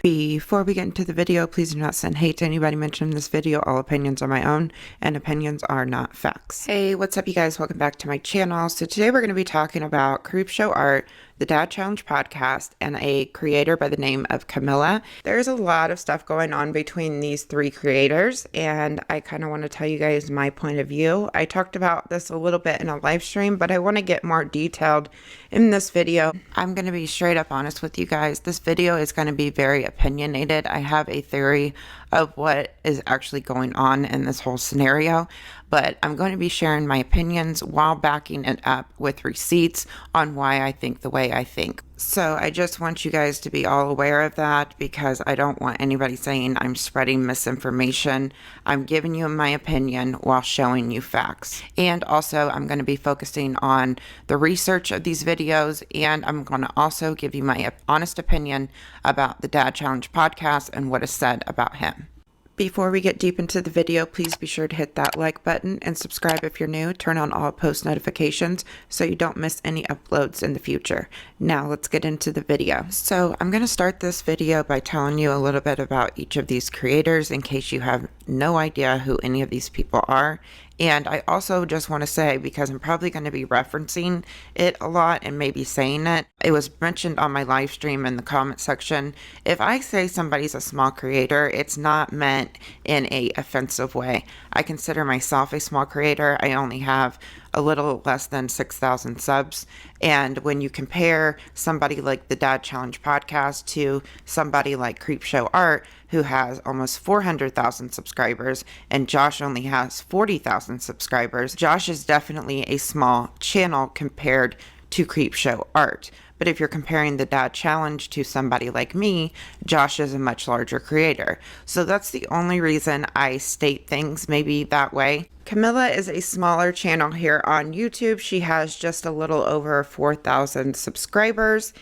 Before we get into the video, please do not send hate to anybody mentioned in this video. All opinions are my own, and opinions are not facts. Hey, what's up, you guys? Welcome back to my channel. So today we're going to be talking about Creepshow Art, the Dad Challenge podcast, and a creator by the name of Camelia. There's a lot of stuff going on between these three creators, and I kind of want to tell you guys my point of view. I talked about this a little bit in a live stream, but I want to get more detailed in this video. I'm going to be straight up honest with you guys. This video is going to be very opinionated. I have a theory of what is actually going on in this whole scenario, but I'm going to be sharing my opinions while backing it up with receipts on why I think the way I think. So I just want you guys to be all aware of that, because I don't want anybody saying I'm spreading misinformation. I'm giving you my opinion while showing you facts. And also I'm going to be focusing on the research of these videos, and I'm going to also give you my honest opinion about the Dad Challenge podcast and what is said about him. Before we get deep into the video, please be sure to hit that like button and subscribe if you're new. Turn on all post notifications so you don't miss any uploads in the future. Now let's get into the video. So I'm going to start this video by telling you a little bit about each of these creators in case you have no idea who any of these people are. And I also just want to say, because I'm probably going to be referencing it a lot and maybe saying it, it was mentioned on my live stream in the comment section. If I say somebody's a small creator, it's not meant in a offensive way. I consider myself a small creator. I only have a little less than 6,000 subs. And when you compare somebody like the Dad Challenge podcast to somebody like Creepshow Art, who has almost 400,000 subscribers, and Josh only has 40,000 subscribers, Josh is definitely a small channel compared to Creepshow Art. But if you're comparing the Dad Challenge to somebody like me, Josh is a much larger creator. So that's the only reason I state things maybe that way. Camelia is a smaller channel here on YouTube. She has just a little over 4,000 subscribers,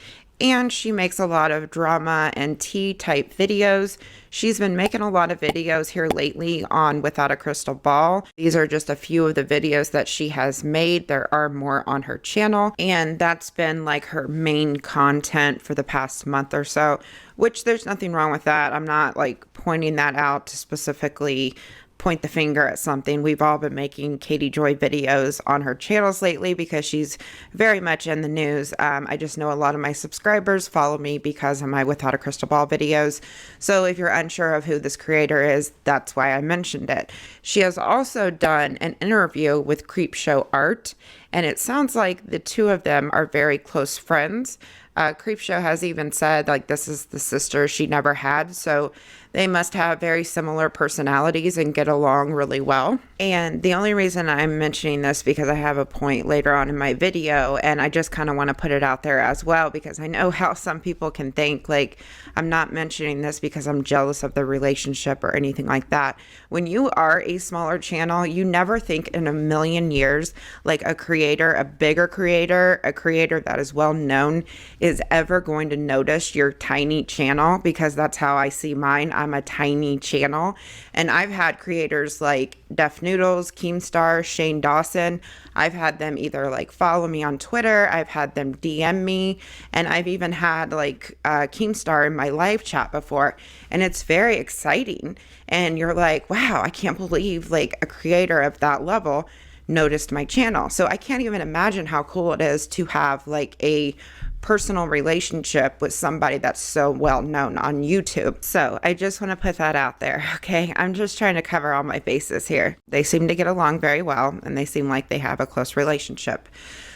and she makes a lot of drama and tea type videos. She's been making a lot of videos here lately on Without a Crystal Ball. These are just a few of the videos that she has made. There are more on her channel, and that's been like her main content for the past month or so, which there's nothing wrong with that. I'm not like pointing that out to specifically point the finger at something. We've all been making Katie Joy videos on her channels lately because she's very much in the news. I just know a lot of my subscribers follow me because of my Without a Crystal Ball videos. So if you're unsure of who this creator is, that's why I mentioned it. She has also done an interview with Creepshow Art, and it sounds like the two of them are very close friends. Creepshow has even said like this is the sister she never had, so they must have very similar personalities and get along really well. And the only reason I'm mentioning this because I have a point later on in my video, and I just kind of want to put it out there as well, because I know how some people can think like I'm not mentioning this because I'm jealous of the relationship or anything like that. When you are a smaller channel, you never think in a million years like a creator, a bigger creator, a creator that is well known is ever going to notice your tiny channel, because that's how I see mine. I'm a tiny channel, and I've had creators like Def Noodles, Keemstar, Shane Dawson. I've had them either like follow me on Twitter, I've had them DM me, and I've even had like Keemstar in my live chat before, and it's very exciting. And you're like, wow, I can't believe like a creator of that level noticed my channel. So I can't even imagine how cool it is to have like a personal relationship with somebody that's so well known on YouTube. So I just want to put that out there, okay? I'm just trying to cover all my bases here. They seem to get along very well, and they seem like they have a close relationship.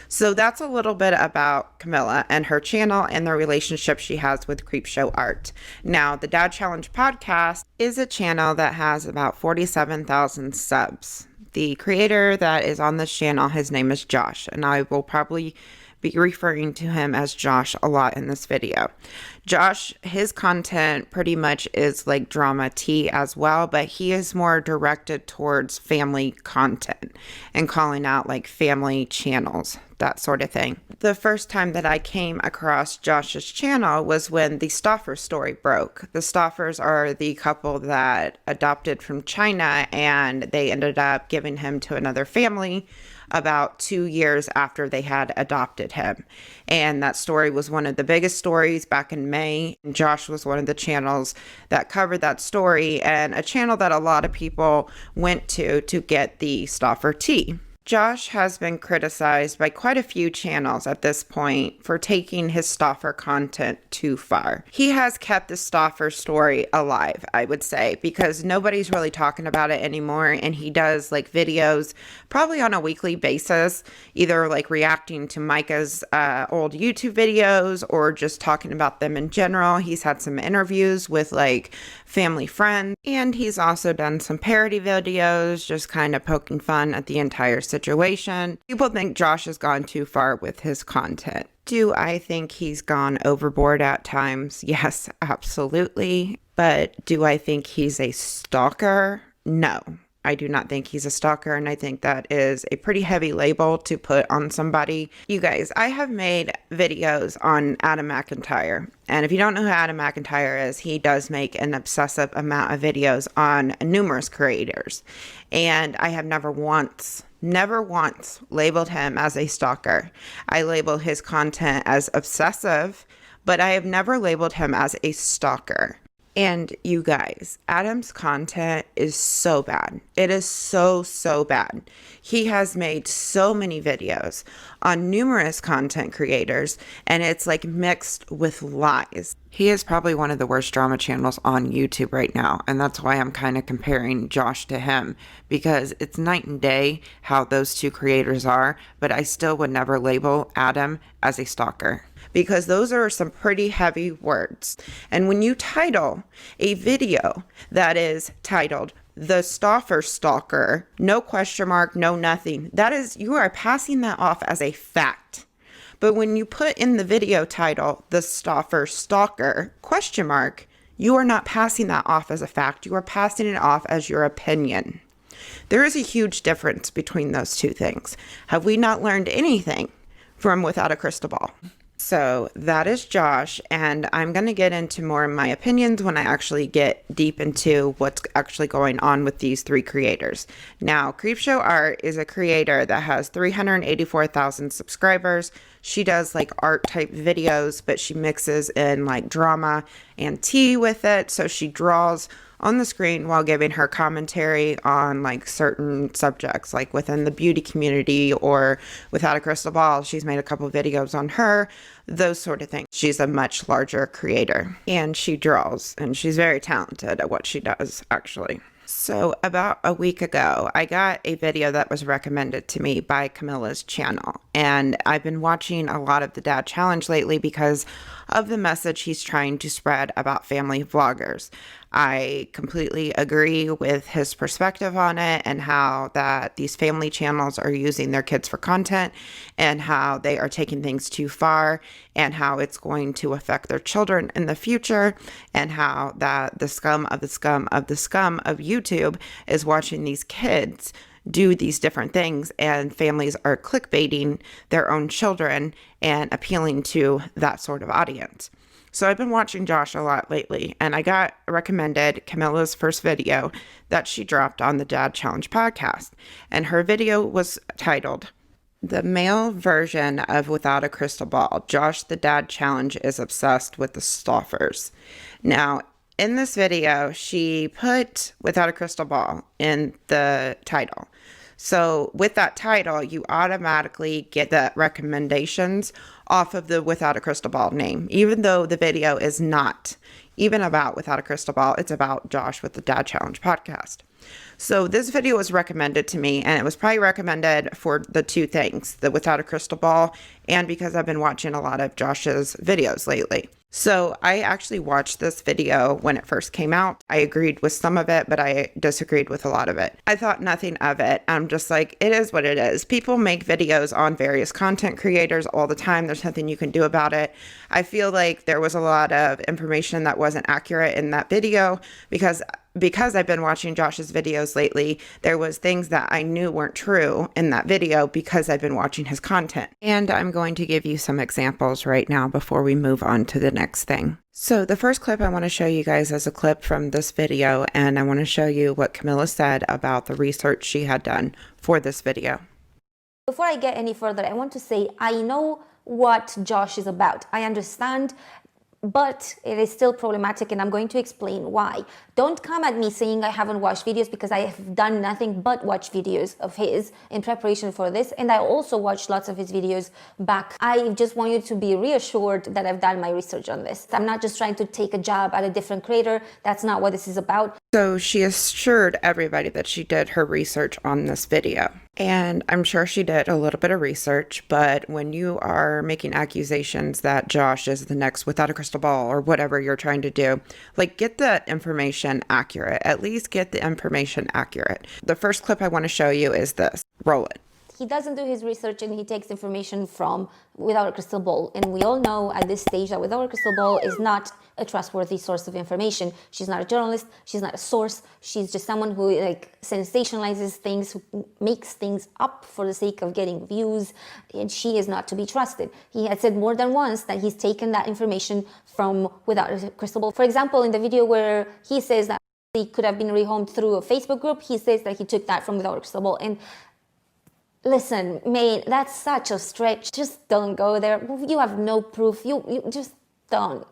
So that's a little bit about Camelia and her channel and the relationship she has with Creepshow Art. Now, the Dad Challenge podcast is a channel that has about 47,000 subs. The creator that is on this channel, his name is Josh, and I will probably be referring to him as Josh a lot in this video. Josh, his content pretty much is like drama tea as well, but he is more directed towards family content and calling out like family channels, that sort of thing. The first time that I came across Josh's channel was when the Stalker story broke. The Stalkers are the couple that adopted from China, and they ended up giving him to another family. about 2 years after they had adopted him. And that story was one of the biggest stories back in May. And Josh was one of the channels that covered that story, and a channel that a lot of people went to get the Stalker tea. Josh has been criticized by quite a few channels at this point for taking his Stalker content too far. He has kept the Stalker story alive, I would say, because nobody's really talking about it anymore, and he does like videos probably on a weekly basis, either like reacting to Micah's old YouTube videos or just talking about them in general. He's had some interviews with like family friends, and he's also done some parody videos, just kind of poking fun at the entire situation. People think Josh has gone too far with his content. Do I think he's gone overboard at times? Yes, absolutely. But do I think he's a stalker? No. I do not think he's a stalker, and I think that is a pretty heavy label to put on somebody. You guys, I have made videos on Adam McIntyre, and if you don't know who Adam McIntyre is, he does make an obsessive amount of videos on numerous creators, and I have never once labeled him as a stalker. I label his content as obsessive, but I have never labeled him as a stalker. And you guys, Adam's content is so bad. It is so bad. He has made so many videos on numerous content creators, and it's like mixed with lies. He is probably one of the worst drama channels on YouTube right now, and that's why I'm kind of comparing Josh to him, because it's night and day how those two creators are, but I still would never label Adam as a stalker, because those are some pretty heavy words. And when you title a video that is titled "The Stalker," no question mark, no nothing, that is, you are passing that off as a fact. But when you put in the video title, "The Stalker, question mark, you are not passing that off as a fact. You are passing it off as your opinion. There is a huge difference between those two things. Have we not learned anything from Without a Crystal Ball? So that is Josh, and I'm going to get into more of my opinions when I actually get deep into what's actually going on with these three creators. Now, Creepshow Art is a creator that has 384,000 subscribers. She does like art type videos, but she mixes in like drama and tea with it. So she draws on the screen while giving her commentary on like certain subjects, like within the beauty community or Without a Crystal Ball. She's made a couple of videos on her, those sort of things. She's a much larger creator, and she draws, and she's very talented at what she does, actually. So about a week ago, I got a video that was recommended to me by Camilla's channel, and I've been watching a lot of the Dad Challenge lately because of the message he's trying to spread about family vloggers. I completely agree with his perspective on it, and how that these family channels are using their kids for content, and how they are taking things too far, and how it's going to affect their children in the future, and how that the scum of the scum of the scum of YouTube is watching these kids do these different things, and families are clickbaiting their own children and appealing to that sort of audience. So I've been watching Josh a lot lately, and I got recommended Camilla's first video that she dropped on the Dad Challenge podcast, and her video was titled "The Male Version of Without a Crystal Ball. Josh the Dad Challenge is Obsessed with the Stalkers." Now, in this video, she put "Without a Crystal Ball" in the title. So with that title, you automatically get the recommendations off of the Without a Crystal Ball name, even though the video is not even about Without a Crystal Ball. It's about Josh with the Dad Challenge podcast. So this video was recommended to me, and it was probably recommended for the two things, the Without a Crystal Ball, and because I've been watching a lot of Josh's videos lately. So I actually watched this video when it first came out. I agreed with some of it, but I disagreed with a lot of it. I thought nothing of it. I'm just like, it is what it is. People make videos on various content creators all the time. There's nothing you can do about it. I feel like there was a lot of information that wasn't accurate in that video because I've been watching Josh's videos lately. There was things that I knew weren't true in that video because I've been watching his content. And I'm going to give you some examples right now before we move on to the next thing. So the first clip I want to show you guys is a clip from this video, and I want to show you what Camilla said about the research she had done for this video. Before I get any further, I want to say I know what Josh is about. I understand, but it is still problematic, and I'm going to explain why. Don't come at me saying I haven't watched videos, because I have done nothing but watch videos of his in preparation for this, and I also watched lots of his videos back. I just want you to be reassured that I've done my research on this. I'm not just trying to take a jab at a different creator. That's not what this is about. So she assured everybody that she did her research on this video. And I'm sure she did a little bit of research, but when you are making accusations that Josh is the next Without a Crystal Ball or whatever you're trying to do, like, get the information accurate. At least get the information accurate. The first clip I want to show you is this. Roll it. He doesn't do his research, and he takes information from Without a Crystal Ball. And we all know at this stage that Without a Crystal Ball is not a trustworthy source of information. She's not a journalist. She's not a source. She's just someone who sensationalizes things, who makes things up for the sake of getting views. And she is not to be trusted. He had said more than once that he's taken that information from Without a Crystal Ball. For example, in the video where he says that he could have been rehomed through a Facebook group, he says that he took that from Without a Crystal Ball. And listen, mate, that's such a stretch. Just don't go there. You have no proof. You just don't.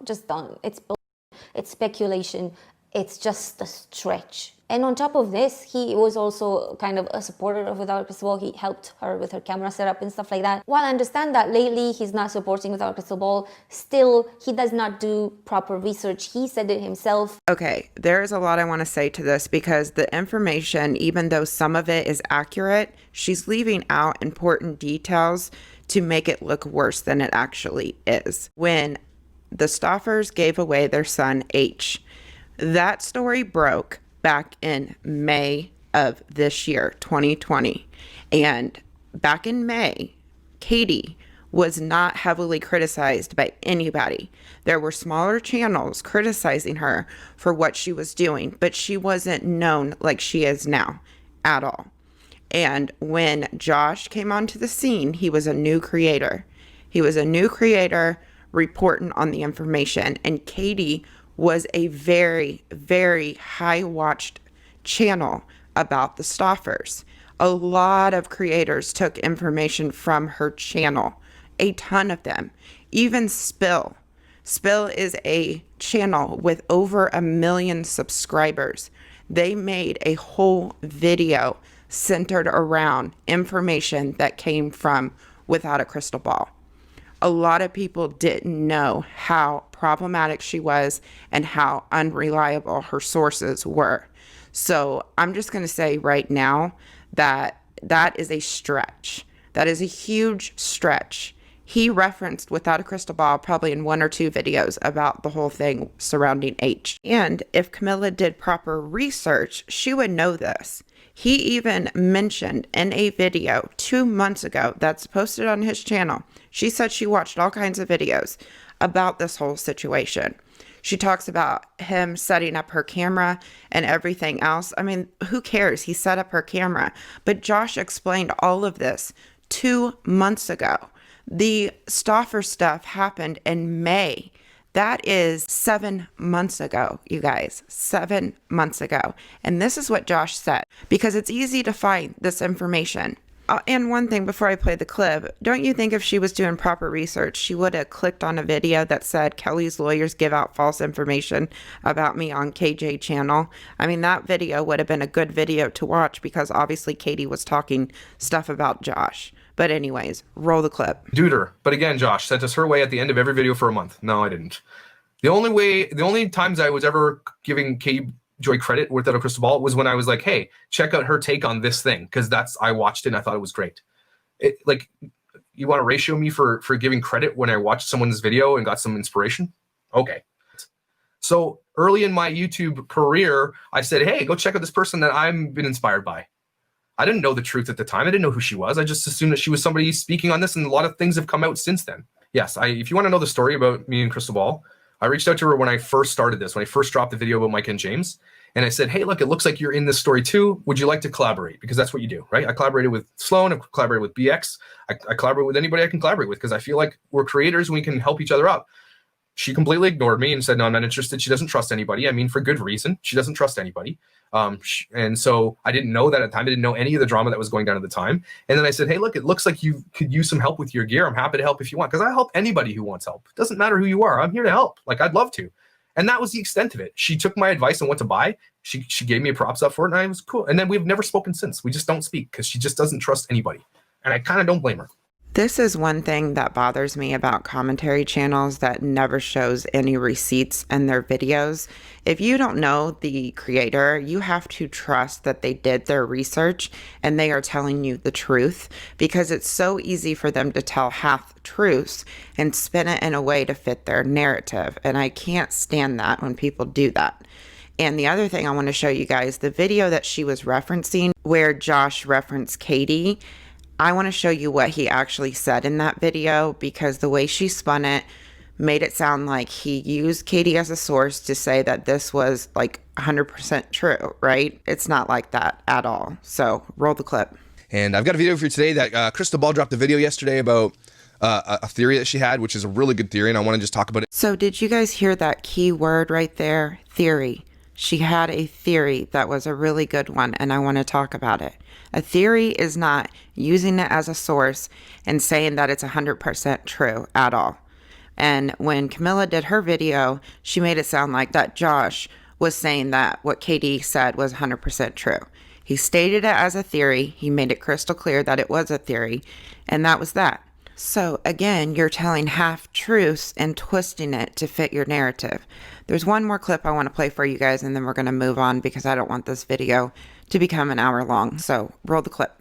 It's speculation. It's just a stretch. And on top of this, he was also kind of a supporter of Without a Crystal Ball. He helped her with her camera setup and stuff like that. While I understand that lately he's not supporting Without a Crystal Ball, still, he does not do proper research. He said it himself. Okay, there's a lot I want to say to this, because the information, even though some of it is accurate, she's leaving out important details to make it look worse than it actually is. When the Stoffers gave away their son H, that story broke back in May of this year, 2020. And back in May, Katie was not heavily criticized by anybody. There were smaller channels criticizing her for what she was doing, but she wasn't known like she is now at all. And when Josh came onto the scene, he was a new creator. He was a new creator reporting on the information. And Katie was a very, very high watched channel about the Stoffers. A lot of creators took information from her channel, a ton of them. Even Spill. Spill is a channel with over 1 million subscribers. They made a whole video centered around information that came from Without a Crystal Ball. A lot of people didn't know how problematic she was and how unreliable her sources were. So I'm just going to say right now that that is a stretch. That is a huge stretch. He referenced Without a Crystal Ball probably in 1 or 2 videos about the whole thing surrounding H. And if Camelia did proper research, she would know this. He even mentioned in a video 2 months ago that's posted on his channel. She said she watched all kinds of videos about this whole situation. She talks about him setting up her camera and everything else. I mean, who cares? He set up her camera. But Josh explained all of this 2 months ago. The Stoffer stuff happened in May. That is 7 months ago, you guys, 7 months ago. And this is what Josh said, because it's easy to find this information. And one thing before I play the clip, don't you think if she was doing proper research, she would have clicked on a video that said Kelly's lawyers give out false information about me on KJ channel? I mean, that video would have been a good video to watch, because obviously Katie was talking stuff about Josh. But anyways, roll the clip. Duder. But again, Josh sent us her way at the end of every video for a month. No, I didn't. The only times I was ever giving Katie Joy credit Without a Crystal Ball was when I was like, hey, check out her take on this thing, because I watched it and I thought it was great. You want to ratio me for giving credit when I watched someone's video and got some inspiration? Okay. So early in my YouTube career, I said, hey, go check out this person that I've been inspired by. I didn't know the truth at the time. I didn't know who she was. I just assumed that she was somebody speaking on this, and a lot of things have come out since then. Yes, if you want to know the story about me and Crystal Ball, I reached out to her when I first started this, when I first dropped the video about Mike and James. And I said, hey, look, it looks like you're in this story too. Would you like to collaborate? Because that's what you do, right? I collaborated with Sloan. I collaborated with BX. I collaborate with anybody I can collaborate with, because I feel like we're creators and we can help each other out. She completely ignored me and said, no, I'm not interested. She doesn't trust anybody. I mean, for good reason. She doesn't trust anybody. And so I didn't know that at the time. I didn't know any of the drama that was going down at the time. And then I said, hey, look, it looks like you could use some help with your gear. I'm happy to help if you want, because I help anybody who wants help. It doesn't matter who you are. I'm here to help. Like, I'd love to. And that was the extent of it. She took my advice on what to buy. She gave me a props up for it, and I was cool. And then we've never spoken since. We just don't speak because she just doesn't trust anybody. And I kind of don't blame her. This is one thing that bothers me about commentary channels that never shows any receipts in their videos. If you don't know the creator, you have to trust that they did their research and they are telling you the truth, because it's so easy for them to tell half truths and spin it in a way to fit their narrative. And I can't stand that when people do that. And the other thing I want to show you guys, the video that she was referencing where Josh referenced Katie, I want to show you what he actually said in that video, because the way she spun it made it sound like he used Katie as a source to say that this was like 100% true, right? It's not like that at all. So roll the clip. And I've got a video for you today that Crystal Ball dropped a video yesterday about a theory that she had, which is a really good theory, and I want to just talk about it. So did you guys hear that key word right there? Theory. She had a theory that was a really good one, and I want to talk about it. A theory is not using it as a source and saying that it's 100% true at all. And when Camelia did her video, she made it sound like that Josh was saying that what Katie said was 100% true. He stated it as a theory. He made it crystal clear that it was a theory, and that was that. So again, you're telling half truths and twisting it to fit your narrative. There's one more clip I want to play for you guys, and then we're going to move on because I don't want this video to become an hour long. So roll the clip.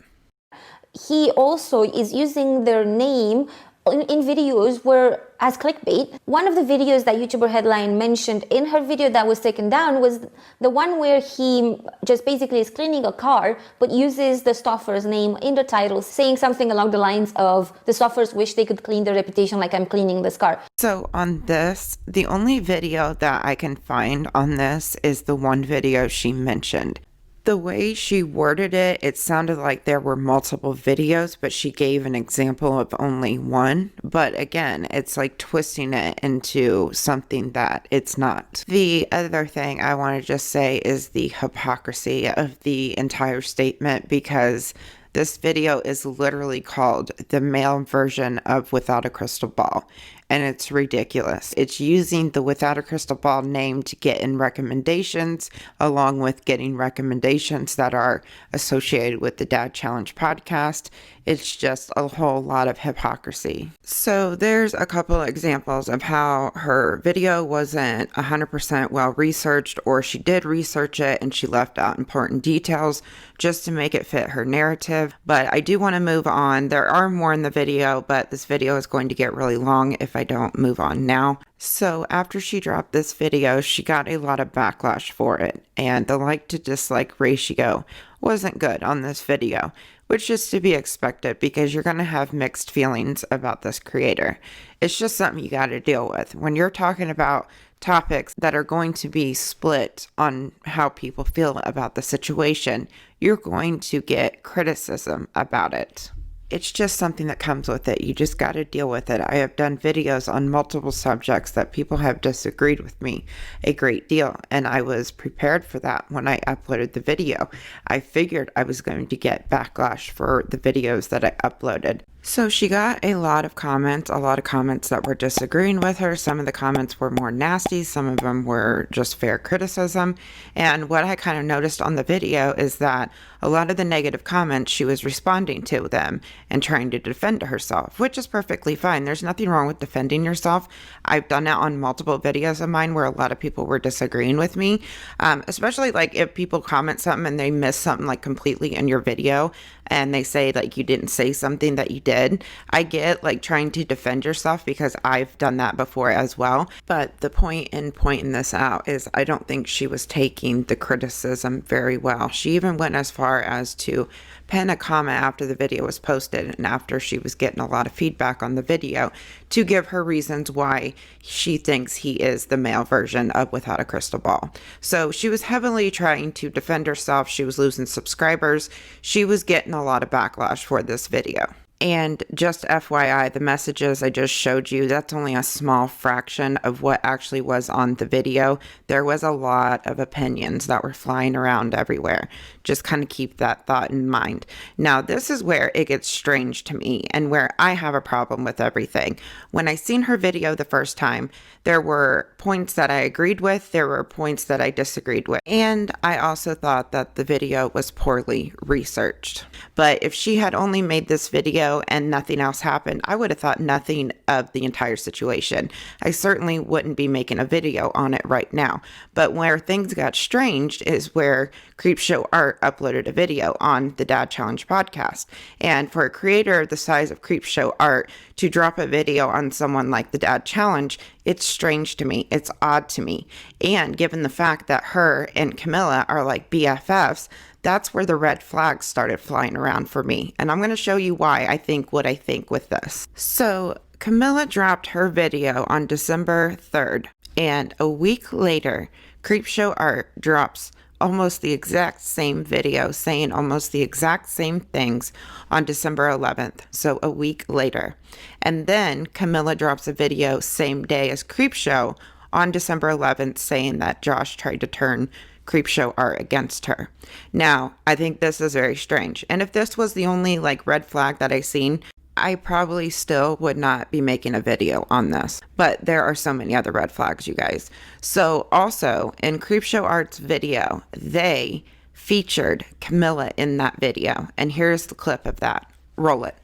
He also is using their name in videos where as clickbait. One of the videos that YouTuber Headline mentioned in her video that was taken down was the one where he just basically is cleaning a car but uses the Stoffer's name in the title, saying something along the lines of the Stoffers wish they could clean their reputation like I'm cleaning this car. So on this, the only video that I can find on this is the one video she mentioned. The way she worded it, it sounded like there were multiple videos, but she gave an example of only one. But again, it's like twisting it into something that it's not. The other thing I want to just say is the hypocrisy of the entire statement, because this video is literally called the male version of Without a Crystal Ball. And it's ridiculous. It's using the Without a Crystal Ball name to get in recommendations, along with getting recommendations that are associated with the Dad Challenge podcast. It's just a whole lot of hypocrisy. So there's a couple of examples of how her video wasn't 100% well researched, or she did research it and she left out important details just to make it fit her narrative. But I do want to move on. There are more in the video, but this video is going to get really long if I don't move on now. So after she dropped this video, she got a lot of backlash for it, and the like to dislike ratio wasn't good on this video, which is to be expected because you're going to have mixed feelings about this creator. It's just something you got to deal with. When you're talking about topics that are going to be split on how people feel about the situation, you're going to get criticism about it. It's just something that comes with it. You just got to deal with it. I have done videos on multiple subjects that people have disagreed with me a great deal, and I was prepared for that when I uploaded the video. I figured I was going to get backlash for the videos that I uploaded. So she got a lot of comments that were disagreeing with her. Some of the comments were more nasty. Some of them were just fair criticism. And what I kind of noticed on the video is that a lot of the negative comments, she was responding to them and trying to defend herself, which is perfectly fine. There's nothing wrong with defending yourself. I've done that on multiple videos of mine where a lot of people were disagreeing with me, especially like if people comment something and they miss something like completely in your video and they say like you didn't say something that you did. I get like trying to defend yourself because I've done that before as well. But the point in pointing this out is I don't think she was taking the criticism very well. She even went as far as to pen a comment after the video was posted and after she was getting a lot of feedback on the video to give her reasons why she thinks he is the male version of Without a Crystal Ball. So she was heavily trying to defend herself. She was losing subscribers. She was getting a lot of backlash for this video. And just FYI, the messages I just showed you, that's only a small fraction of what actually was on the video. There was a lot of opinions that were flying around everywhere. Just kind of keep that thought in mind. Now, this is where it gets strange to me and where I have a problem with everything. When I seen her video the first time, there were points that I agreed with, there were points that I disagreed with, and I also thought that the video was poorly researched. But if she had only made this video and nothing else happened, I would have thought nothing of the entire situation. I certainly wouldn't be making a video on it right now. But where things got strange is where Creepshow Art uploaded a video on the Dad Challenge podcast. And for a creator the size of Creepshow Art to drop a video on someone like the Dad Challenge, it's strange to me. It's odd to me. And given the fact that her and Camelia are like BFFs, that's where the red flags started flying around for me. And I'm going to show you why I think what I think with this. So Camelia dropped her video on December 3rd. And a week later, Creepshow Art drops almost the exact same video saying almost the exact same things on December 11th, so a week later. And then Camelia drops a video same day as Creepshow on December 11th saying that Josh tried to turn Creepshow Art against her. Now, I think this is very strange. And if this was the only like red flag that I seen, I probably still would not be making a video on this, but there are so many other red flags, you guys. So also in Creepshow Art's video, they featured Camelia in that video. And here's the clip of that. Roll it.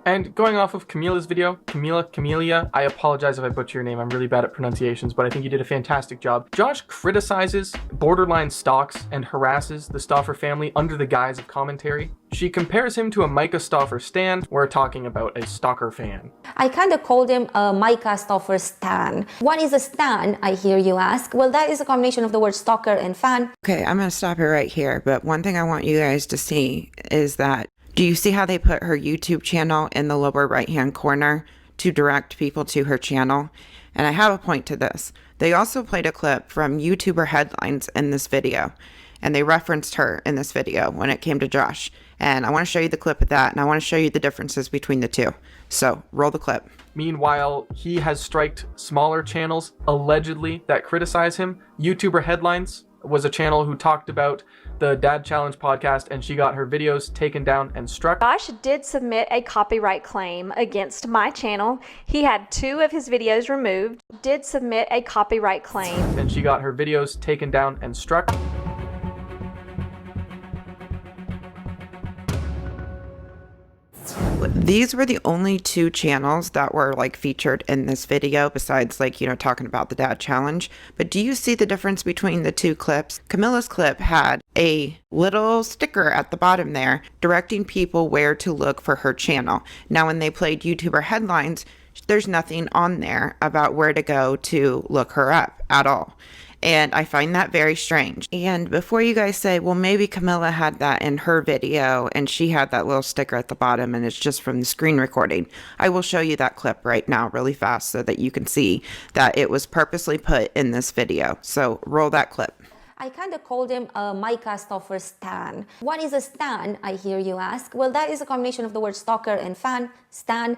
And going off of Camelia's video, Camelia, I apologize if I butcher your name, I'm really bad at pronunciations, but I think you did a fantastic job. Josh criticizes, borderline stalks, and harasses the Stauffer family under the guise of commentary. She compares him to a Micah Stauffer stan. We're talking about a Stalker fan. I kind of called him a Micah Stauffer stan. What is a stan, I hear you ask? Well, that is a combination of the word stalker and fan. Okay, I'm going to stop it right here. But one thing I want you guys to see is that, do you see how they put her YouTube channel in the lower right-hand corner to direct people to her channel? And I have a point to this. They also played a clip from YouTuber Headlines in this video, and they referenced her in this video when it came to Josh. And I want to show you the clip of that, and I want to show you the differences between the two. So, roll the clip. Meanwhile, he has striked smaller channels, allegedly, that criticize him. YouTuber Headlines was a channel who talked about the Dad Challenge podcast, and she got her videos taken down and struck. Josh did submit a copyright claim against my channel. He had 2 of his videos removed, did submit a copyright claim. And she got her videos taken down and struck. These were the only 2 channels that were like featured in this video besides like, you know, talking about the Dad Challenge. But do you see the difference between the 2 clips? Camilla's clip had a little sticker at the bottom there directing people where to look for her channel. Now, when they played YouTuber Headlines, there's nothing on there about where to go to look her up at all. And I find that very strange. And before you guys say, well, maybe Camelia had that in her video and she had that little sticker at the bottom and it's just from the screen recording, I will show you that clip right now really fast so that you can see that it was purposely put in this video. So roll that clip. I kind of called him a Micah Stauffer stan. What is a stan, I hear you ask? Well, that is a combination of the word stalker and fan, stan.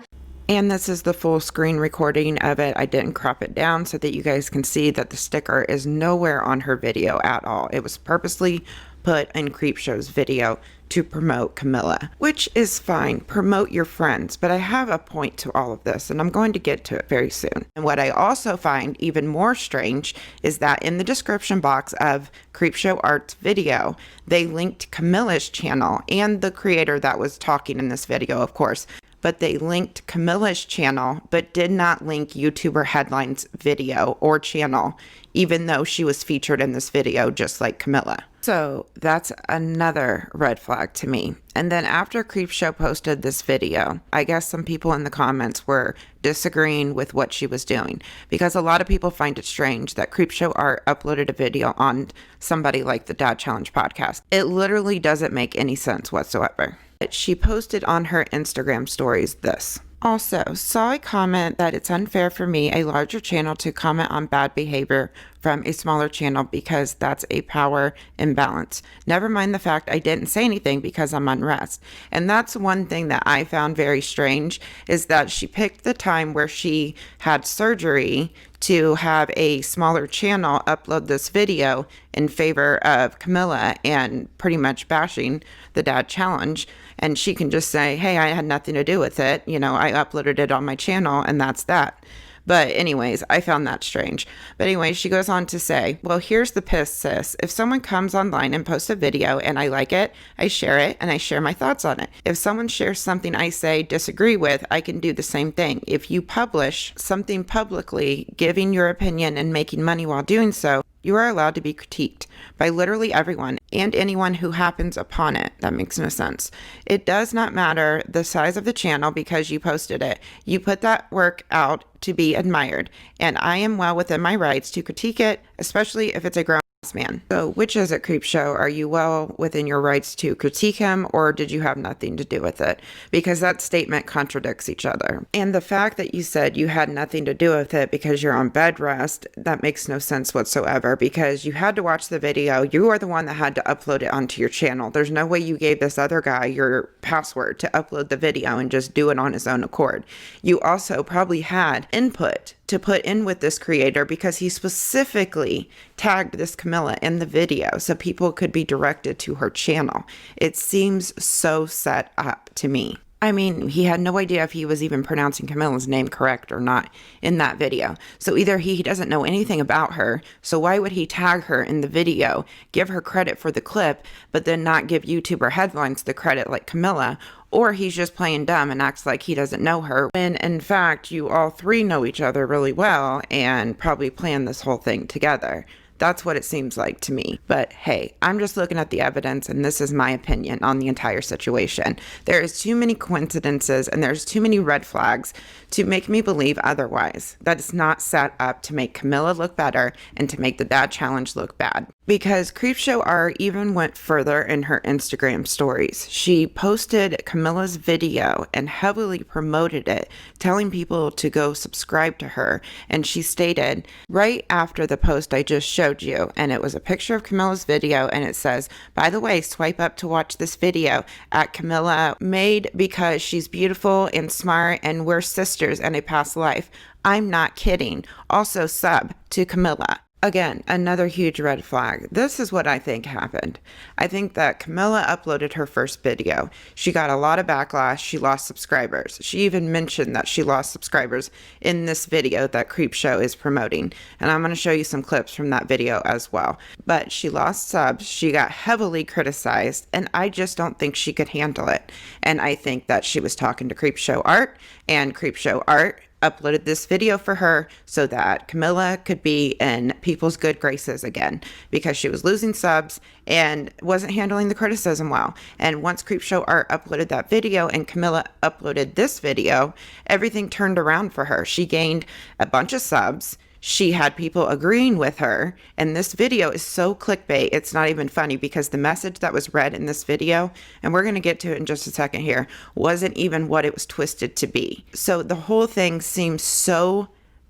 And this is the full screen recording of it. I didn't crop it down so that you guys can see that the sticker is nowhere on her video at all. It was purposely put in Creepshow's video to promote Camelia, which is fine. Promote your friends. But I have a point to all of this, and I'm going to get to it very soon. And what I also find even more strange is that in the description box of Creepshow Art's video, they linked Camelia's channel and the creator that was talking in this video, of course. But they linked Camelia's channel, but did not link YouTuber Headlines' video or channel, even though she was featured in this video just like Camelia. So that's another red flag to me. And then after Creepshow posted this video, I guess some people in the comments were disagreeing with what she was doing, because a lot of people find it strange that Creepshow Art uploaded a video on somebody like the Dad Challenge podcast. It literally doesn't make any sense whatsoever. She posted on her Instagram stories this. Also, saw a comment that it's unfair for me, a larger channel, to comment on bad behavior from a smaller channel because that's a power imbalance. Never mind the fact I didn't say anything because I'm unrest. And that's one thing that I found very strange, is that she picked the time where she had surgery to have a smaller channel upload this video in favor of Camilla and pretty much bashing the dad challenge. And she can just say, hey, I had nothing to do with it. You know, I uploaded it on my channel and that's that. But anyways, I found that strange. But anyway, she goes on to say, well, here's the piss, sis. If someone comes online and posts a video and I like it, I share it and I share my thoughts on it. If someone shares something I say disagree with, I can do the same thing. If you publish something publicly, giving your opinion and making money while doing so, you are allowed to be critiqued by literally everyone and anyone who happens upon it. That makes no sense. It does not matter the size of the channel because you posted it. You put that work out to be admired, and I am well within my rights to critique it, especially if it's a grown man. So which is it, Creepshow? Are you well within your rights to critique him, or did you have nothing to do with it? Because that statement contradicts each other. And the fact that you said you had nothing to do with it because you're on bed rest, that makes no sense whatsoever, because you had to watch the video. You are the one that had to upload it onto your channel. There's no way you gave this other guy your password to upload the video and just do it on his own accord. You also probably had input to put in with this creator because he specifically tagged this Camilla in the video so people could be directed to her channel. It seems so set up to me. I mean, he had no idea if he was even pronouncing Camilla's name correct or not in that video. So either he doesn't know anything about her, so why would he tag her in the video, give her credit for the clip, but then not give YouTuber Headlines the credit like Camilla? Or he's just playing dumb and acts like he doesn't know her, when in fact you all three know each other really well and probably planned this whole thing together. That's what it seems like to me. But hey, I'm just looking at the evidence and this is my opinion on the entire situation. There is too many coincidences and there's too many red flags to make me believe otherwise. That is not set up to make Camilla look better and to make the dad challenge look bad. Because Creepshow Art even went further in her Instagram stories. She posted Camilla's video and heavily promoted it, telling people to go subscribe to her. And she stated, right after the post I just showed you, and it was a picture of Camilla's video, and it says, by the way, swipe up to watch this video at Camilla, made because she's beautiful and smart and we're sisters in a past life. I'm not kidding. Also sub to Camilla. Again, another huge red flag. This is what I think happened. I think that Camilla uploaded her first video. She got a lot of backlash. She lost subscribers. She even mentioned that she lost subscribers in this video that Creepshow is promoting. And I'm going to show you some clips from that video as well. But she lost subs. She got heavily criticized. And I just don't think she could handle it. And I think that she was talking to Creepshow Art, and Creepshow Art uploaded this video for her so that Camilla could be in people's good graces again, because she was losing subs and wasn't handling the criticism well. And once Creepshow Art uploaded that video and Camilla uploaded this video, everything turned around for her. She gained a bunch of subs. She had people agreeing with her, and this video is so clickbait, it's not even funny, because the message that was read in this video, and we're going to get to it in just a second here, wasn't even what it was twisted to be. So the whole thing seems so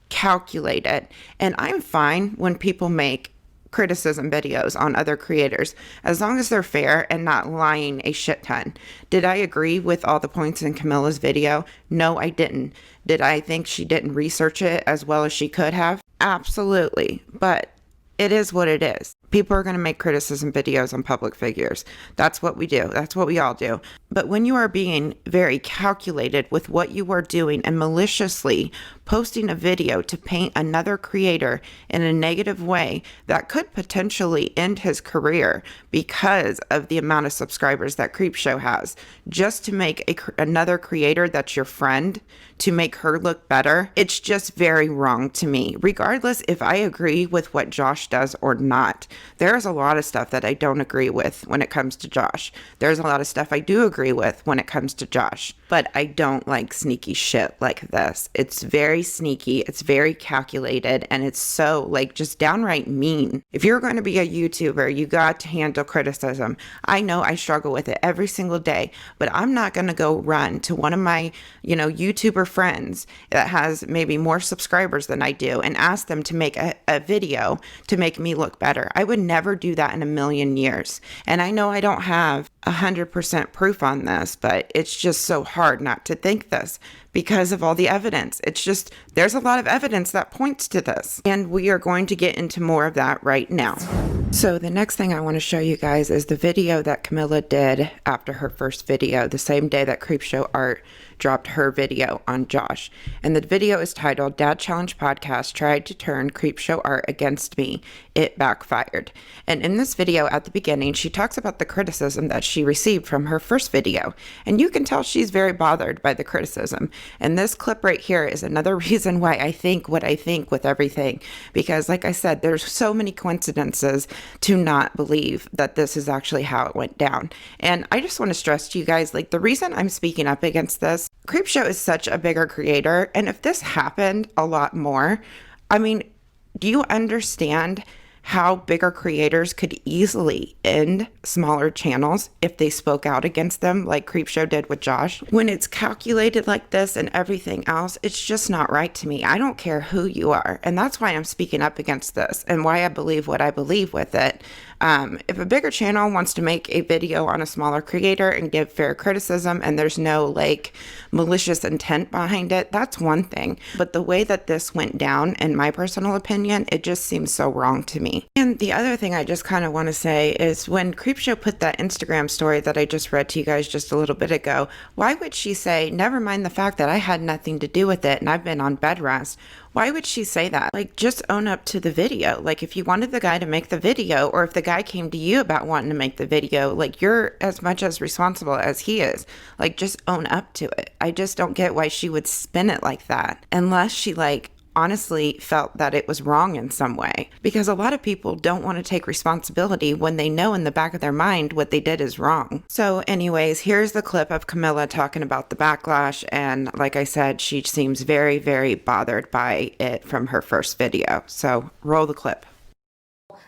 calculated, and I'm fine when people make criticism videos on other creators, as long as they're fair and not lying a shit ton. Did I agree with all the points in Camilla's video? No, I didn't. Did I think she didn't research it as well as she could have? Absolutely. But it is what it is. People are going to make criticism videos on public figures. That's what we do. That's what we all do. But when you are being very calculated with what you are doing and maliciously posting a video to paint another creator in a negative way that could potentially end his career because of the amount of subscribers that Creepshow has, just to make another creator that's your friend, to make her look better, it's just very wrong to me. Regardless if I agree with what Josh Josh does or not. There's a lot of stuff that I don't agree with when it comes to Josh. There's a lot of stuff I do agree with when it comes to Josh, but I don't like sneaky shit like this. It's very sneaky, it's very calculated, and it's so like just downright mean. If you're going to be a YouTuber, you got to handle criticism. I know I struggle with it every single day, but I'm not going to go run to one of my, YouTuber friends that has maybe more subscribers than I do and ask them to make a video to make me look better. I would never do that in a million years. And I know I don't have 100% proof on this, but it's just so hard not to think this because of all the evidence. It's just, there's a lot of evidence that points to this. And we are going to get into more of that right now. So the next thing I want to show you guys is the video that Camelia did after her first video, the same day that Creepshow Art dropped her video on Josh. And the video is titled, Dad Challenge Podcast Tried to Turn Creepshow Art Against Me. It Backfired. And in this video at the beginning, she talks about the criticism that she received from her first video. And you can tell she's very bothered by the criticism. And this clip right here is another reason why I think what I think with everything. Because like I said, there's so many coincidences to not believe that this is actually how it went down. And I just want to stress to you guys, like the reason I'm speaking up against this, Creepshow is such a bigger creator. And if this happened a lot more, I mean, do you understand how bigger creators could easily end smaller channels if they spoke out against them like Creepshow did with Josh? When it's calculated like this and everything else, it's just not right to me. I don't care who you are. And that's why I'm speaking up against this and why I believe what I believe with it. If a bigger channel wants to make a video on a smaller creator and give fair criticism and there's no like malicious intent behind it, that's one thing. But the way that this went down, in my personal opinion, it just seems so wrong to me. And the other thing I just kind of want to say is when Creepshow put that Instagram story that I just read to you guys just a little bit ago, why would she say, never mind the fact that I had nothing to do with it and I've been on bed rest? Why would she say that? Like, just own up to the video. Like, if you wanted the guy to make the video, or if the guy came to you about wanting to make the video, like, you're as much as responsible as he is. Like, just own up to it. I just don't get why she would spin it like that. Unless she, like, honestly felt that it was wrong in some way, because a lot of people don't want to take responsibility when they know in the back of their mind what they did is wrong. So anyways, here's the clip of Camelia talking about the backlash, and like I said, she seems very, very bothered by it from her first video. So roll the clip.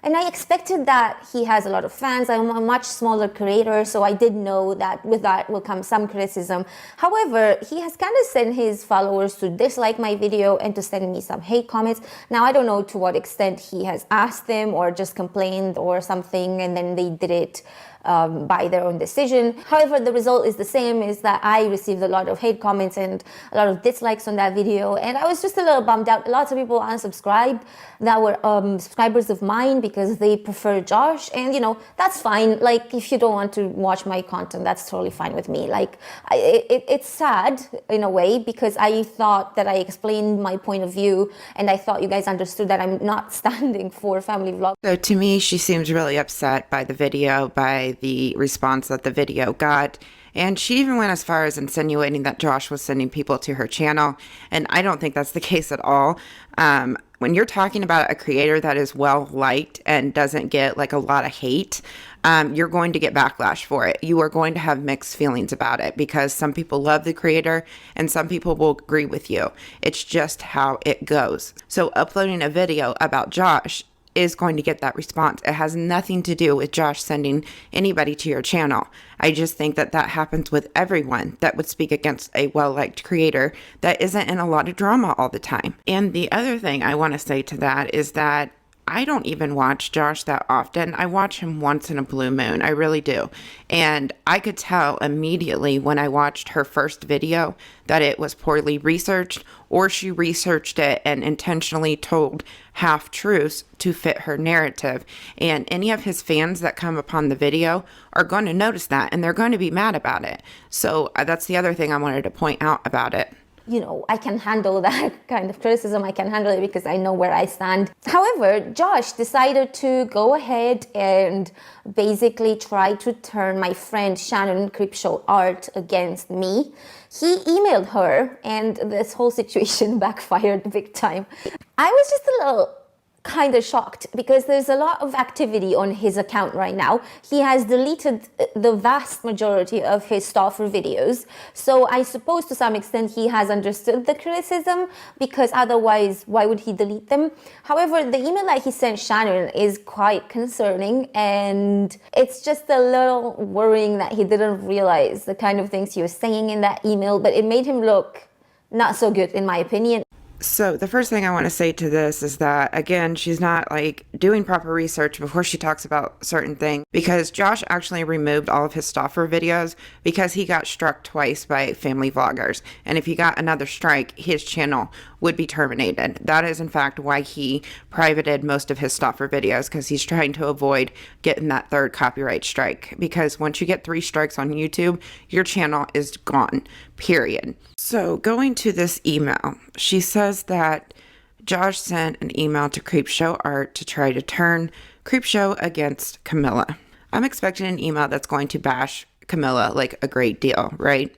And I expected that he has a lot of fans. I'm a much smaller creator, so I did know that with that will come some criticism. However, he has kind of sent his followers to dislike my video and to send me some hate comments. Now, I don't know to what extent he has asked them or just complained or something, and then they did it by their own decision. However, the result is the same, is that I received a lot of hate comments and a lot of dislikes on that video, and I was just a little bummed out. Lots of people unsubscribed that were subscribers of mine because they prefer Josh, and that's fine. Like, if you don't want to watch my content, that's totally fine with me. Like, it's sad in a way, because I thought that I explained my point of view and I thought you guys understood that I'm not standing for family vlog. So to me, she seems really upset by the video, by the response that the video got. And she even went as far as insinuating that Josh was sending people to her channel. And I don't think that's the case at all. When you're talking about a creator that is well liked and doesn't get like a lot of hate, you're going to get backlash for it. You are going to have mixed feelings about it because some people love the creator and some people will agree with you. It's just how it goes. So uploading a video about Josh is going to get that response. It has nothing to do with Josh sending anybody to your channel. I just think that that happens with everyone that would speak against a well-liked creator that isn't in a lot of drama all the time. And the other thing I want to say to that is that I don't even watch Josh that often. I watch him once in a blue moon. I really do. And I could tell immediately when I watched her first video that it was poorly researched, or she researched it and intentionally told half-truths to fit her narrative. And any of his fans that come upon the video are going to notice that, and they're going to be mad about it. So that's the other thing I wanted to point out about it. I can handle that kind of criticism. I can handle it because I know where I stand. However, Josh decided to go ahead and basically try to turn my friend Shannon Creepshow Art against me. He emailed her and this whole situation backfired big time. I was just a little kind of shocked because there's a lot of activity on his account right now. He has deleted the vast majority of his Stalker videos. So I suppose to some extent he has understood the criticism, because otherwise why would he delete them? However, the email that he sent Shannon is quite concerning, and it's just a little worrying that he didn't realize the kind of things he was saying in that email, but it made him look not so good in my opinion. So the first thing I want to say to this is that, again, she's not like doing proper research before she talks about certain things, because Josh actually removed all of his Stalker videos because he got struck twice by family vloggers. And if he got another strike, his channel would be terminated. That is in fact why he privated most of his Stalker videos, because he's trying to avoid getting that third copyright strike. Because once you get 3 strikes on YouTube, your channel is gone, period. So going to this email, she says that Josh sent an email to Creepshow Art to try to turn Creepshow against Camelia. I'm expecting an email that's going to bash Camelia like a great deal, right?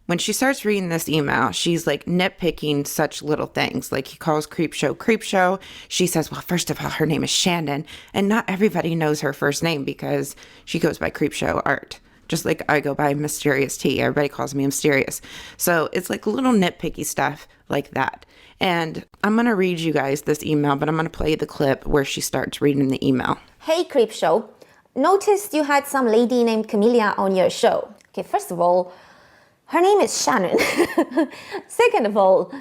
When she starts reading this email, she's like nitpicking such little things. Like he calls Creepshow Creepshow. She says, well, first of all, her name is Shannon, and not everybody knows her first name because she goes by Creepshow Art. Just like I go by Mysterious T. Everybody calls me Mysterious. So it's like little nitpicky stuff like that. And I'm going to read you guys this email, but I'm going to play the clip where she starts reading the email. Hey Creepshow, noticed you had some lady named Camelia on your show. Okay, first of all, her name is Shannon. Second of all,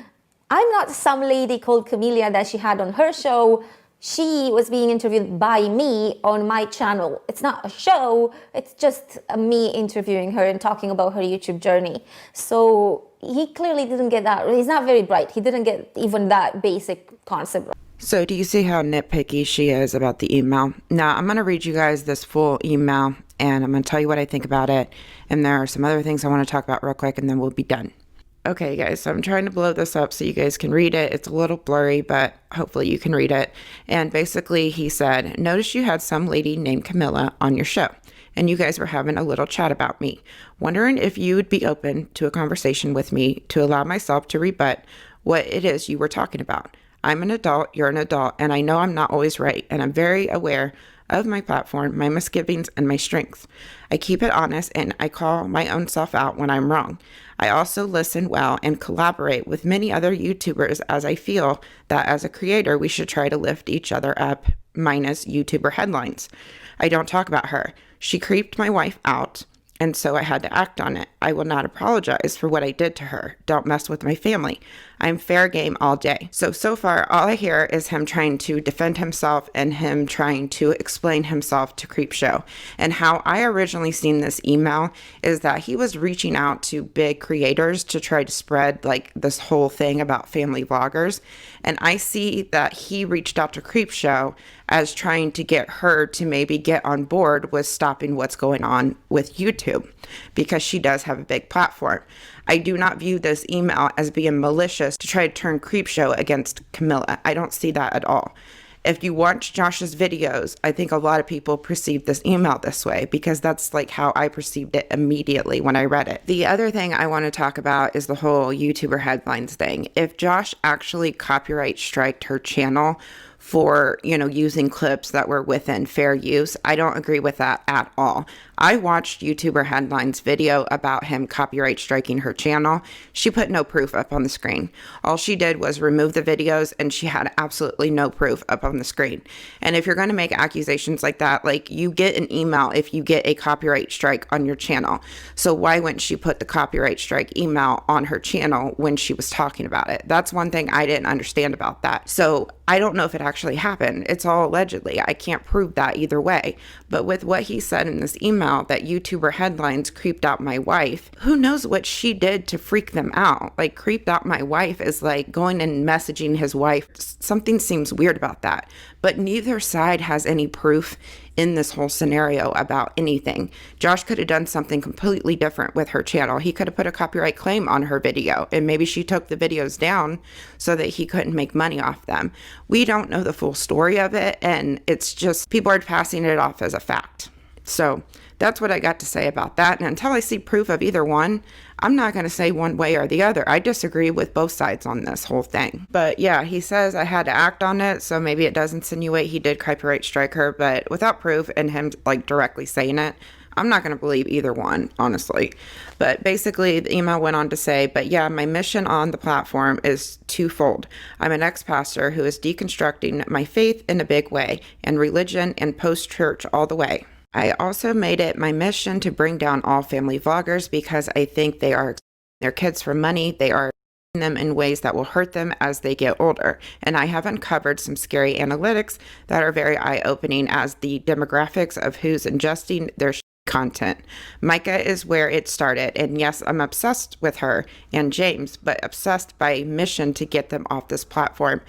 I'm not some lady called Camelia that she had on her show. She was being interviewed by me on my channel. It's not a show, it's just me interviewing her and talking about her YouTube journey. So he clearly didn't get that. He's not very bright. He didn't get even that basic concept. So do you see how nitpicky she is about the email? Now, I'm going to read you guys this full email, and I'm going to tell you what I think about it. And there are some other things I want to talk about real quick, and then we'll be done. Okay, guys, so I'm trying to blow this up so you guys can read it. It's a little blurry, but hopefully you can read it. And basically, he said, notice you had some lady named Camelia on your show, and you guys were having a little chat about me. Wondering if you would be open to a conversation with me to allow myself to rebut what it is you were talking about. I'm an adult, you're an adult, and I know I'm not always right, and I'm very aware of my platform, my misgivings, and my strengths. I keep it honest, and I call my own self out when I'm wrong. I also listen well and collaborate with many other YouTubers, as I feel that as a creator, we should try to lift each other up, minus YouTuber headlines. I don't talk about her. She creeped my wife out, and so I had to act on it. I will not apologize for what I did to her. Don't mess with my family. I'm fair game all day. So far, all I hear is him trying to defend himself and him trying to explain himself to Creepshow. And how I originally seen this email is that he was reaching out to big creators to try to spread like this whole thing about family vloggers. And I see that he reached out to Creepshow as trying to get her to maybe get on board with stopping what's going on with YouTube, because she does have a big platform. I do not view this email as being malicious to try to turn Creepshow against Camelia. I don't see that at all. If you watch Josh's videos, I think a lot of people perceive this email this way, because that's like how I perceived it immediately when I read it. The other thing I want to talk about is the whole YouTuber headlines thing. If Josh actually copyright striked her channel for, using clips that were within fair use, I don't agree with that at all. I watched YouTuber Headlines video about him copyright striking her channel. She put no proof up on the screen. All she did was remove the videos, and she had absolutely no proof up on the screen. And if you're going to make accusations like that, like, you get an email if you get a copyright strike on your channel. So why wouldn't she put the copyright strike email on her channel when she was talking about it? That's one thing I didn't understand about that. So I don't know if it actually happened. It's all allegedly. I can't prove that either way. But with what he said in this email, that YouTuber Headlines creeped out my wife, who knows what she did to freak them out? Like, creeped out my wife is like going and messaging his wife. Something seems weird about that. But neither side has any proof in this whole scenario about anything. Josh could have done something completely different with her channel. He could have put a copyright claim on her video, and maybe she took the videos down so that he couldn't make money off them. We don't know the full story of it, and it's just people are passing it off as a fact. So that's what I got to say about that. And until I see proof of either one, I'm not going to say one way or the other. I disagree with both sides on this whole thing. But yeah, he says I had to act on it, so maybe it does insinuate he did copyright strike her, but without proof and him like directly saying it, I'm not going to believe either one, honestly. But basically, the email went on to say, but yeah, my mission on the platform is twofold. I'm an ex-pastor who is deconstructing my faith in a big way, and religion and post-church all the way. I also made it my mission to bring down all family vloggers because I think they are their kids for money. They are them in ways that will hurt them as they get older. And I have uncovered some scary analytics that are very eye-opening as the demographics of who's ingesting their content. Micah is where it started, and yes, I'm obsessed with her and James, but obsessed by mission to get them off this platform.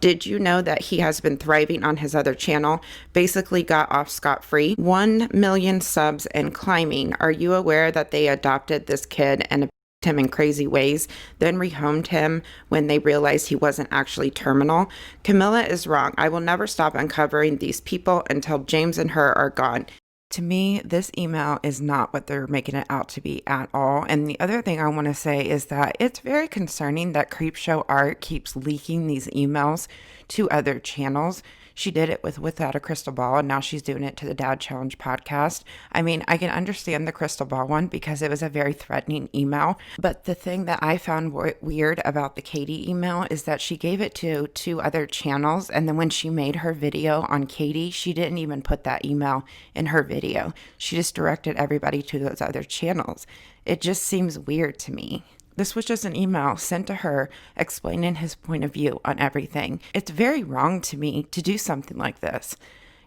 Did you know that he has been thriving on his other channel? Basically got off scot-free. 1 million subs and climbing. Are you aware that they adopted this kid and him in crazy ways, then rehomed him when they realized he wasn't actually terminal? Camilla is wrong. I will never stop uncovering these people until James and her are gone. To me, this email is not what they're making it out to be at all. And the other thing I want to say is that it's very concerning that Creepshow Art keeps leaking these emails to other channels. She did it with Without a Crystal Ball, and now she's doing it to the Dad Challenge podcast. I mean, I can understand the crystal ball one because it was a very threatening email. But the thing that I found weird about the Katie email is that she gave it to 2 other channels. And then when she made her video on Katie, she didn't even put that email in her video. She just directed everybody to those other channels. It just seems weird to me. This was just an email sent to her explaining his point of view on everything. It's very wrong to me to do something like this.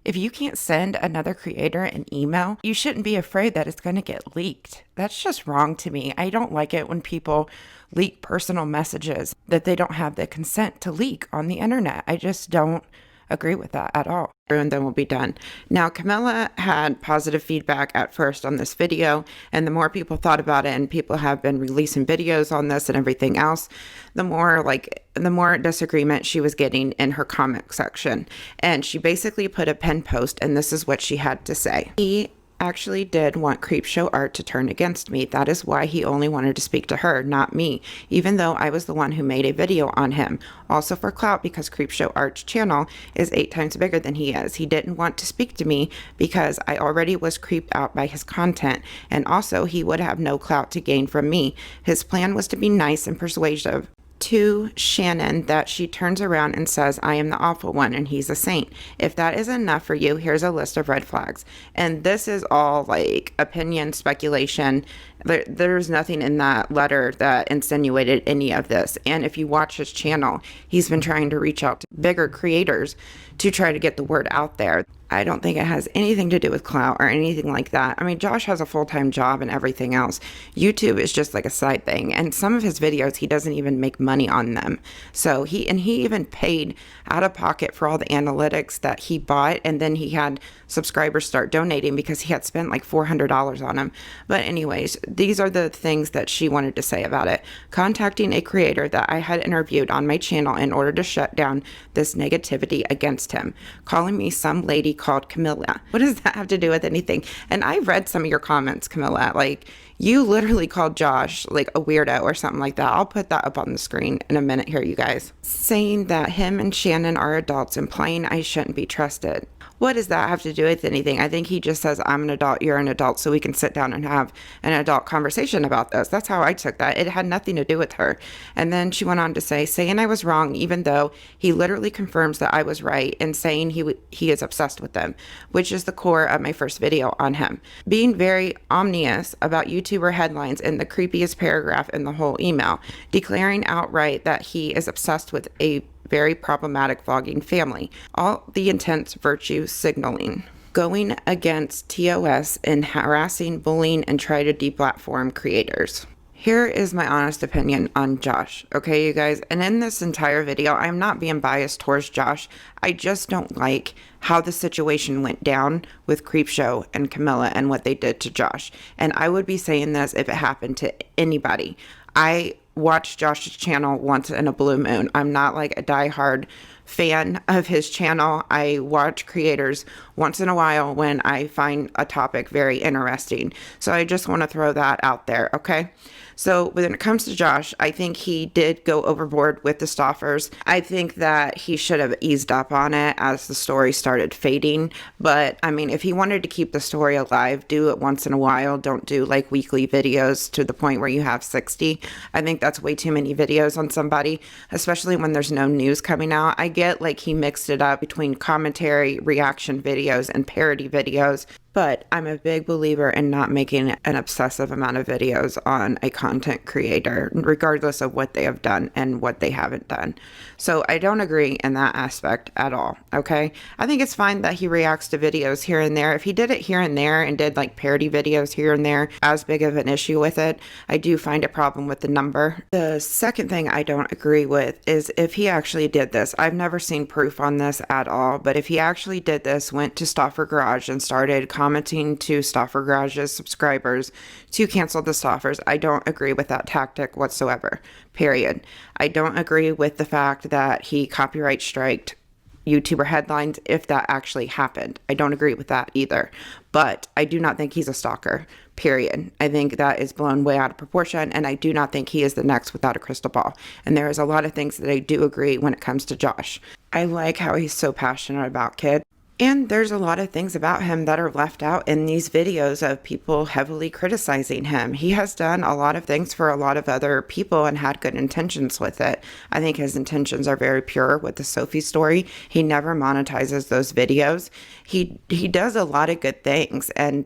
If you can't send another creator an email, you shouldn't be afraid that it's going to get leaked. That's just wrong to me. I don't like it when people leak personal messages that they don't have the consent to leak on the internet. I just don't agree with that at all. And then we'll be done. Now, Camilla had positive feedback at first on this video, and the more people thought about it, and people have been releasing videos on this and everything else, the more disagreement she was getting in her comment section. And she basically put a pinned post, and this is what she had to say. He actually did want Creepshow Art to turn against me. That is why he only wanted to speak to her, not me, even though I was the one who made a video on him. Also for clout, because Creepshow Art's channel is 8 times bigger than he is. He didn't want to speak to me because I already was creeped out by his content, and also he would have no clout to gain from me. His plan was to be nice and persuasive to Shannon that she turns around and says, I am the awful one and he's a saint. If that is enough for you, here's a list of red flags. And this is all like opinion, speculation. There's nothing in that letter that insinuated any of this. And if you watch his channel, he's been trying to reach out to bigger creators to try to get the word out there. I don't think it has anything to do with clout or anything like that. I mean, Josh has a full-time job and everything else. YouTube is just like a side thing. And some of his videos, he doesn't even make money on them. So he even paid out of pocket for all the analytics that he bought. And then he had subscribers start donating because he had spent like $400 on them. But anyways, these are the things that she wanted to say about it. Contacting a creator that I had interviewed on my channel in order to shut down this negativity against him. Calling me some lady called Camilla. What does that have to do with anything? And I read some of your comments, Camilla. Like, you literally called Josh like a weirdo or something like that. I'll put that up on the screen in a minute here, you guys. Saying that him and Shannon are adults, implying I shouldn't be trusted. What does that have to do with anything? I think he just says, I'm an adult, you're an adult, so we can sit down and have an adult conversation about this. That's how I took that. It had nothing to do with her. And then she went on to say, saying I was wrong, even though he literally confirms that I was right, and saying he is obsessed with them, which is the core of my first video on him. Being very ominous about YouTuber headlines in the creepiest paragraph in the whole email, declaring outright that he is obsessed with a very problematic vlogging family. All the intense virtue signaling. Going against TOS and harassing, bullying, and try to deplatform creators. Here is my honest opinion on Josh, okay, you guys? And in this entire video, I'm not being biased towards Josh. I just don't like how the situation went down with Creepshow and Camilla and what they did to Josh. And I would be saying this if it happened to anybody. I watch Josh's channel once in a blue moon. I'm not like a diehard fan of his channel. I watch creators once in a while when I find a topic very interesting. So I just want to throw that out there, okay? So when it comes to Josh, I think he did go overboard with the Stoffers. I think that he should have eased up on it as the story started fading. But I mean, if he wanted to keep the story alive, do it once in a while. Don't do like weekly videos to the point where you have 60. I think that's way too many videos on somebody, especially when there's no news coming out. I get like he mixed it up between commentary, reaction videos, and parody videos. But I'm a big believer in not making an obsessive amount of videos on a content creator, regardless of what they have done and what they haven't done. So I don't agree in that aspect at all, okay? I think it's fine that he reacts to videos here and there. If he did it here and there and did like parody videos here and there, as big of an issue with it, I do find a problem with the number. The second thing I don't agree with is if he actually did this. I've never seen proof on this at all, but if he actually did this, went to Stoffer Garage and started commenting to Stoffer Garage's subscribers to cancel the Stoffers, I don't agree with that tactic whatsoever, period. I don't agree with the fact that he copyright striked YouTuber headlines if that actually happened. I don't agree with that either. But I do not think he's a stalker, period. I think that is blown way out of proportion, and I do not think he is the next without a crystal ball. And there is a lot of things that I do agree when it comes to Josh. I like how he's so passionate about kids. And there's a lot of things about him that are left out in these videos of people heavily criticizing him. He has done a lot of things for a lot of other people and had good intentions with it. I think his intentions are very pure with the Sophie story. He never monetizes those videos. He does a lot of good things, and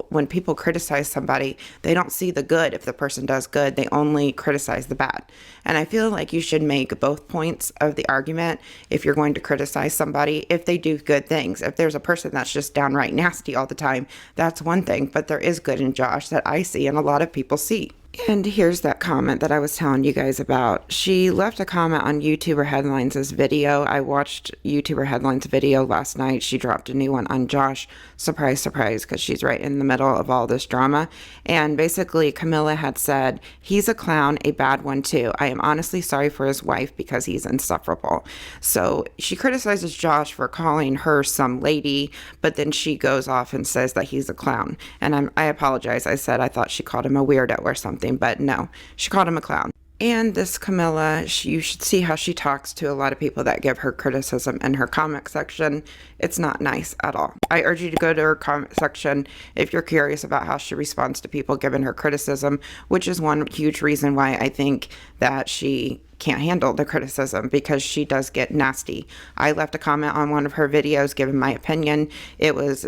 when people criticize somebody, they don't see the good. If the person does good, they only criticize the bad. And I feel like you should make both points of the argument if you're going to criticize somebody, if they do good things. If there's a person that's just downright nasty all the time, that's one thing, but there is good in Josh that I see and a lot of people see. And here's that comment that I was telling you guys about. She left a comment on YouTuber Headlines' video. I watched YouTuber Headlines' video last night. She dropped a new one on Josh. Surprise, surprise, because she's right in the middle of all this drama. And basically, Camelia had said, he's a clown, a bad one too. I am honestly sorry for his wife because he's insufferable. So she criticizes Josh for calling her some lady, but then she goes off and says that he's a clown. And I apologize. I said I thought she called him a weirdo or something. But no, she called him a clown. And this Camelia, you should see how she talks to a lot of people that give her criticism in her comment section. It's not nice at all. I urge you to go to her comment section if you're curious about how she responds to people giving her criticism, which is one huge reason why I think that she can't handle the criticism, because she does get nasty. I left a comment on one of her videos giving my opinion. It was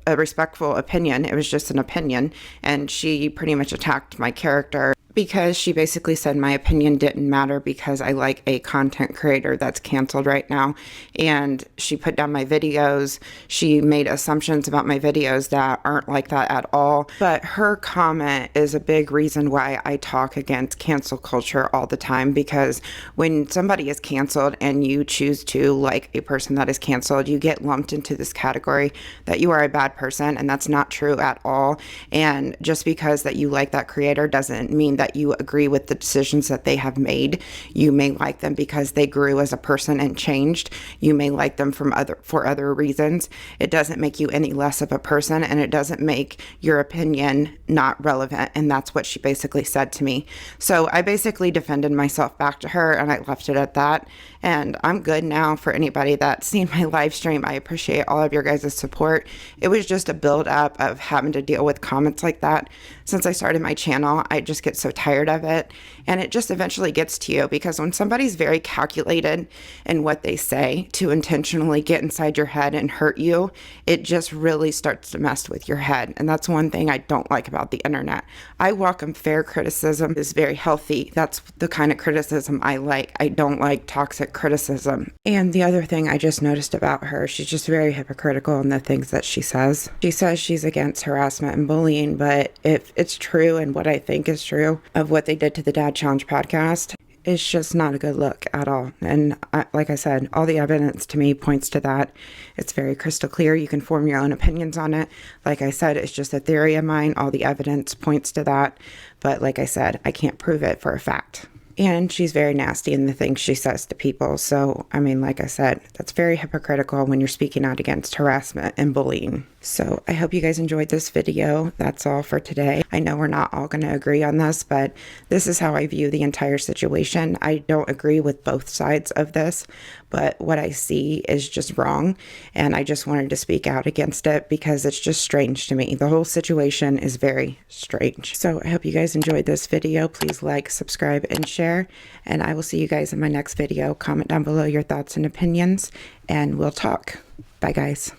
a respectful opinion. It was just an opinion, and she pretty much attacked my character because she basically said my opinion didn't matter because I like a content creator that's canceled right now. And she put down my videos. She made assumptions about my videos that aren't like that at all. But her comment is a big reason why I talk against cancel culture all the time, because when somebody is canceled and you choose to like a person that is canceled, you get lumped into this category that you are a bad person, and that's not true at all. And just because that you like that creator doesn't mean that you agree with the decisions that they have made. You may like them because they grew as a person and changed. You may like them for other reasons. It doesn't make you any less of a person, and it doesn't make your opinion not relevant. And that's what she basically said to me. So I basically defended myself back to her, and I left it at that. And I'm good now. For anybody that's seen my live stream, I appreciate all of your guys' support. It was just a build up of having to deal with comments like that. Since I started my channel, I just get so tired of it. And it just eventually gets to you, because when somebody's very calculated in what they say to intentionally get inside your head and hurt you, it just really starts to mess with your head. And that's one thing I don't like about the internet. I welcome fair criticism. It's very healthy. That's the kind of criticism I like. I don't like toxic criticism. And the other thing I just noticed about her, she's just very hypocritical in the things that she says. She says she's against harassment and bullying, but if it's true, and what I think is true of what they did to the Dad Challenge podcast, it's just not a good look at all. And like I said, all the evidence to me points to that. It's very crystal clear. You can form your own opinions on it. Like I said, it's just a theory of mine. All the evidence points to that. But like I said, I can't prove it for a fact. And she's very nasty in the things she says to people. So, I mean, like I said, that's very hypocritical when you're speaking out against harassment and bullying. So I hope you guys enjoyed this video. That's all for today. I know we're not all going to agree on this, but this is how I view the entire situation. I don't agree with both sides of this, but what I see is just wrong. And I just wanted to speak out against it because it's just strange to me. The whole situation is very strange. So I hope you guys enjoyed this video. Please like, subscribe, and share. And I will see you guys in my next video. Comment down below your thoughts and opinions, and we'll talk. Bye, guys.